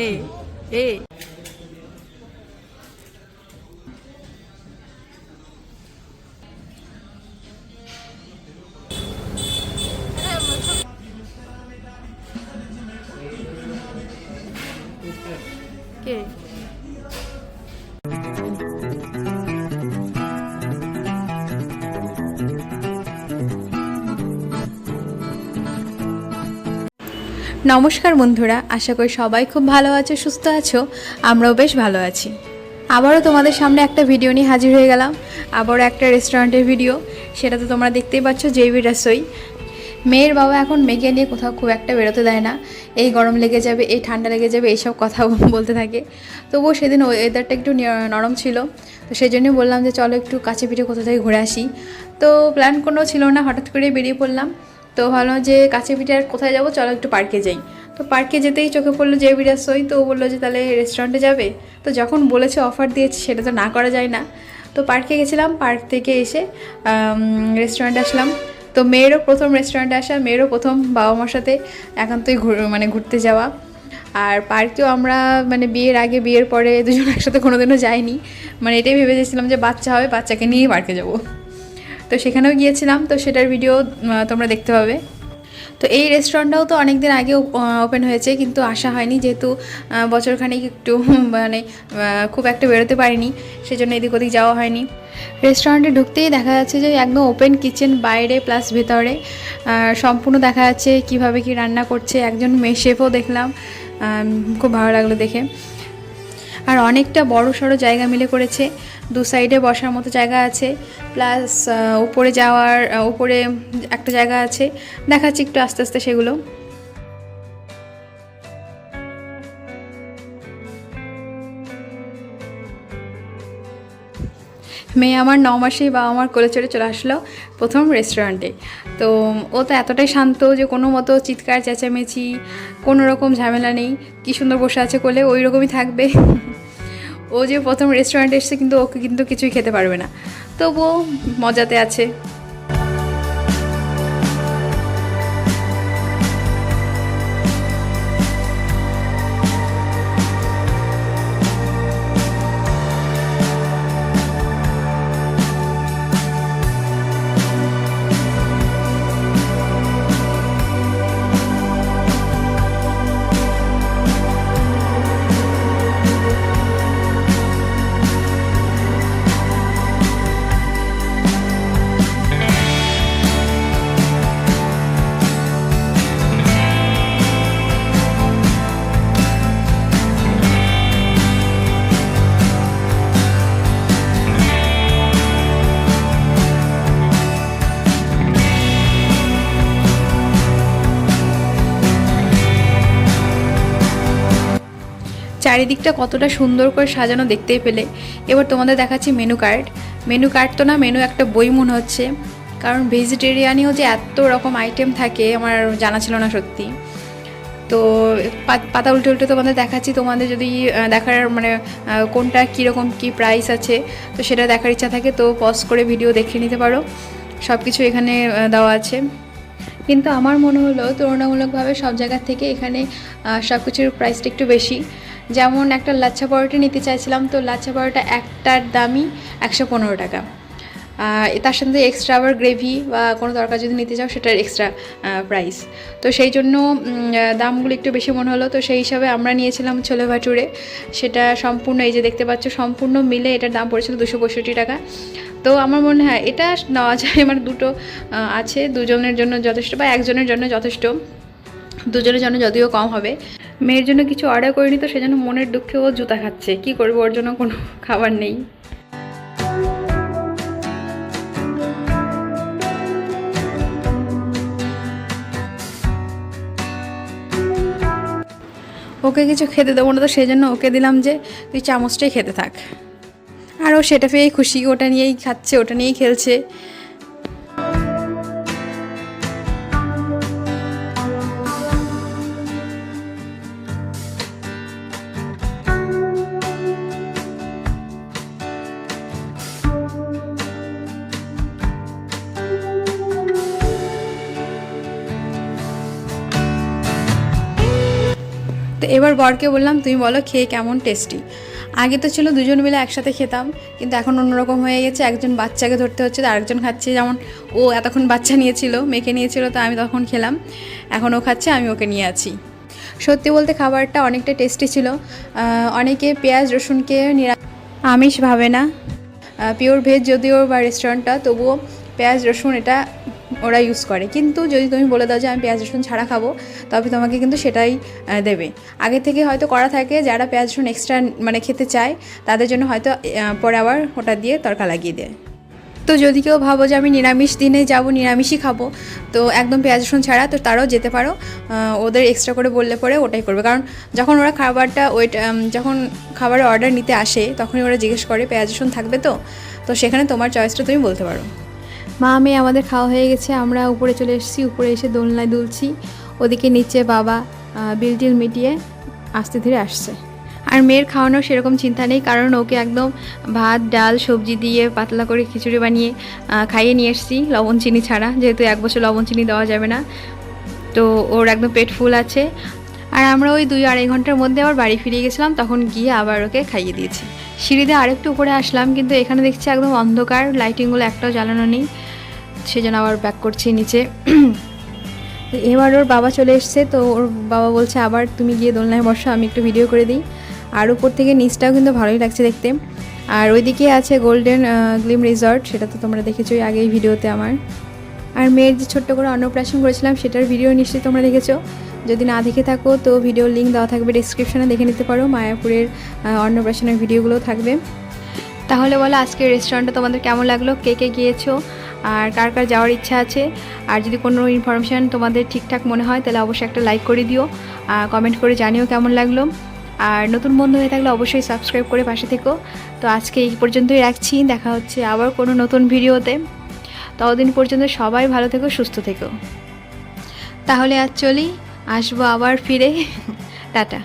এই এই কে নমস্কার বন্ধুরা, আশা করি সবাই খুব ভালো আছো, সুস্থ আছো। আমরাও বেশ ভালো আছি। আবারও তোমাদের সামনে একটা ভিডিও নিয়ে হাজির হয়ে গেলাম। আবারও একটা রেস্টুরেন্টের ভিডিও। সেটা তো তোমরা দেখতেই পাচ্ছ, জেবি রসোই। মেয়ের বাবা এখন মেয়েকে নিয়ে কোথাও খুব একটা বেরোতে দেয় না। এই গরম লেগে যাবে, এই ঠান্ডা লেগে যাবে, এইসব কথা বলতে থাকে। তবুও সেদিন ওয়েদারটা একটু নরম ছিল, তো সেই জন্যই বললাম যে চলো একটু কাছে পিঠে কোথা থেকে ঘুরে আসি। তো প্ল্যান কোনো ছিল না, হঠাৎ করে বেরিয়ে পড়লাম। তো ভাবলাম যে কাছে পিঠে আর কোথায় যাবো, চলো একটু পার্কে যাই। তো পার্কে যেতেই চোখে পড়লো জেবি রসোই। তো ও বললো যে তাহলে রেস্টুরেন্টে যাবে। তো যখন বলেছে, অফার দিয়েছে, সেটা তো না করা যায় না। তো পার্কে গেছিলাম, পার্ক থেকে এসে রেস্টুরেন্টে আসলাম। তো মেয়েরও প্রথম রেস্টুরেন্টে আসা, মেয়েরও প্রথম বাবা মার সাথে একান্তই ঘুরতে যাওয়া। আর পার্কেও আমরা বিয়ের আগে বিয়ের পরে দুজন একসাথে কোনোদিনও যাইনি। এটাই ভেবেছিলাম যে বাচ্চা হবে, বাচ্চাকে নিয়েই পার্কে যাব। তো সেখানেও গিয়েছিলাম, তো সেটার ভিডিও তোমরা দেখতে পাবে। তো এই রেস্টুরেন্টটাও তো অনেক দিন আগে ওপেন হয়েছে, কিন্তু আসা হয়নি, যেহেতু বছরখানেক একটু খুব একটা বেরোতে পারিনি, সেজন্য এদিক ওদিক যাওয়া হয়নি। রেস্টুরেন্টে ঢুকতেই দেখা যাচ্ছে যে একদম ওপেন কিচেন, বাইরে প্লাস ভেতরে সম্পূর্ণ দেখা যাচ্ছে কীভাবে কি রান্না করছে। একজন মেয়ে শেফও দেখলাম, খুব ভালো লাগলো দেখে। আর অনেকটা বড় সড়ো জায়গা মিলে করেছে, দু সাইডে বসার মতো জায়গা আছে, প্লাস উপরে যাওয়ার উপরে একটা জায়গা আছে, দেখাচ্ছি একটু আস্তে আস্তে সেগুলো। মেয়ে আমার 9 মাসেই বাবা আমার কোলে চড়ে চলে আসলো প্রথম রেস্টুরেন্টে। তো ও তো এতটাই শান্ত যে কোনো মতো চিৎকার চেঁচামেচি, কোনো রকম ঝামেলা নেই। কী সুন্দর বসে আছে কোলে, ওই রকমই থাকবে। ও যে প্রথম রেস্টুরেন্টে এসেছে, কিন্তু ওকে কিন্তু কিছুই খেতে পারবে না, তবুও মজাতে আছে। চারিদিকটা কতটা সুন্দর করে সাজানো দেখতেই পেলে। এবার তোমাদের দেখাচ্ছি মেনু কার্ড। মেনু কার্ড তো না, মেনু একটা বই মনে হচ্ছে, কারণ ভেজিটেরিয়ানেও যে এত রকম আইটেম থাকে আমার জানা ছিল না সত্যি। তো পাতা উল্টে উল্টে তোমাদের দেখাচ্ছি, তোমাদের যদি দেখার কোনটা কীরকম কী প্রাইস আছে, তো সেটা দেখার ইচ্ছা থাকে তো পজ করে ভিডিও দেখে নিতে পারো। সব কিছু এখানে দেওয়া আছে। কিন্তু আমার মনে হলো তুলনামূলকভাবে সব জায়গার থেকে এখানে সব কিছুর প্রাইসটা একটু বেশি। যেমন একটা লাচ্ছা পরোটা নিতে চাইছিলাম, তো লাচ্ছা পরোটা একটার দামই 115 টাকা। তার সাথে এক্সট্রা আবার গ্রেভি বা কোনো তরকারি যদি নিতে চাও, সেটার এক্সট্রা প্রাইস। তো সেই জন্য দামগুলো একটু বেশি মনে হলো। তো সেই হিসাবে আমরা নিয়েছিলাম ছোলে ভাটুরে। সেটা সম্পূর্ণ, এই যে দেখতে পাচ্ছ, সম্পূর্ণ মিলে এটার দাম পড়েছিল 265 টাকা। তো আমার মনে হয় এটা নেওয়া যায়, দুটো আছে, দুজনের জন্য যথেষ্ট, বা একজনের জন্য যথেষ্ট। দুজনের জন্য যদিও কম হবে। মেয়ের জন্য কিছু অর্ডার করিনি, তো সেজন্য মনের দুঃখে ও জুতা খাচ্ছে। কি করবো, ওর জন্য কোনো খাবার নেই। ওকে কিছু খেতে দেবো না, তো সেই জন্য ওকে দিলাম যে তুই চামচটাই খেতে থাক। আর ও সেটা পেয়েই খুশি, ওটা নিয়েই খাচ্ছে, ওটা নিয়েই খেলছে। তো এবার বরকে বললাম তুমি বলো খেয়ে কেমন টেস্টি। আগে তো ছিল দুজন মিলে একসাথে খেতাম, কিন্তু এখন অন্যরকম হয়ে গেছে, একজন বাচ্চাকে ধরতে হচ্ছে, আরেকজন খাচ্ছে। যেমন ও এতক্ষণ বাচ্চা নিয়েছিল, মেখে নিয়েছিল, তো আমি তখন খেলাম, এখন ও খাচ্ছে, আমি ওকে নিয়ে আছি। সত্যি বলতে খাবারটা অনেকটা টেস্টি ছিল। অনেকে পেঁয়াজ রসুনকে আমিষ ভাবে না, পিওর ভেজ যদিও বা রেস্টুরেন্টটা, তবুও পেঁয়াজ রসুন এটা ওরা ইউজ করে। কিন্তু যদি তুমি বলে দাও যে আমি পেঁয়াজ রসুন ছাড়া খাবো, তবে তোমাকে কিন্তু সেটাই দেবে। আগে থেকে হয়তো করা থাকে, যারা পেঁয়াজ রসুন এক্সট্রা মানে খেতে চায় তাদের জন্য হয়তো পরে আবার ওটা দিয়ে তড়কা লাগিয়ে দেয়। তো যদি কেউ ভাবো যে আমি নিরামিষ দিনে যাব, নিরামিষই খাবো, তো একদম পেঁয়াজ রসুন ছাড়া, তো তারাও যেতে পারো। ওদের এক্সট্রা করে বললে পরে ওটাই করবে, কারণ যখন ওরা খাবারটা যখন খাবারের অর্ডার নিতে আসে তখনই ওরা জিজ্ঞেস করে পেঁয়াজ রসুন থাকবে, তো সেখানে তোমার চয়েসটা তুমি বলতে পারো। মা মেয়ে আমাদের খাওয়া হয়ে গেছে, আমরা উপরে চলে এসেছি। উপরে এসে দোলনায় দুলছি, ওদিকে নিচে বাবা বিল টিল মিটিয়ে আস্তে ধীরে আসছে। আর মেয়ের খাওয়ানোর সেরকম চিন্তা নেই, কারণ ওকে একদম ভাত ডাল সবজি দিয়ে পাতলা করে খিচুড়ি বানিয়ে খাইয়ে নিয়ে এসেছি, লবণ চিনি ছাড়া, যেহেতু 1 বছর লবণ চিনি দেওয়া যাবে না। তো ওর একদম পেট ফুল আছে। আর আমরা ওই 2-2.5 ঘন্টার মধ্যে আবার বাড়ি ফিরে গেছিলাম, তখন গিয়ে আবার ওকে খাইয়ে দিয়েছি। সিঁড়িতে আরেকটু উপরে আসলাম, কিন্তু এখানে দেখছি একদম অন্ধকার, লাইটিংগুলো একটাও জ্বালানো নেই, সেজন্য আবার ব্যাক করছি নিচে। এবার ওর বাবা চলে এসছে, তো ওর বাবা বলছে আবার তুমি গিয়ে দোলনায় বসো, আমি একটু ভিডিও করে দিই। আর উপর থেকে নিচটাও কিন্তু ভালোই লাগছে দেখতে। আর ওইদিকে আছে গোল্ডেন গ্লিম রিসর্ট, সেটা তো তোমরা দেখেছোই আগেই ভিডিওতে আমার। আর মেয়ের যে ছোট্ট করে অন্নপ্রাশন করেছিলাম সেটার ভিডিও নিশ্চয়ই তোমরা দেখেছো। যদি না দেখে থাকো তো ভিডিওর লিঙ্ক দেওয়া থাকবে ডেসক্রিপশনে, দেখে নিতে পারো। মায়াপুরের অন্নপ্রাশনের ভিডিওগুলো থাকবে। তাহলে বলো আজকের রেস্টুরেন্টটা তোমাদের কেমন লাগলো, কে কে গিয়েছো, আর কার কার যাওয়ার ইচ্ছা আছে। আর যদি কোনো ইনফরমেশান তোমাদের ঠিকঠাক মনে হয় তাহলে অবশ্যই একটা লাইক করে দিও, কমেন্ট করে জানিও কেমন লাগলো। আর নতুন বন্ধু হয়ে থাকলে অবশ্যই সাবস্ক্রাইব করে পাশে থেকো। তো আজকে এই পর্যন্তই রাখছি, দেখা হচ্ছে আবার কোনো নতুন ভিডিওতে। ততদিন পর্যন্ত সবাই ভালো থেকো, সুস্থ থেকো। তাহলে আজ চলি, আসবো আবার ফিরে। টাটা।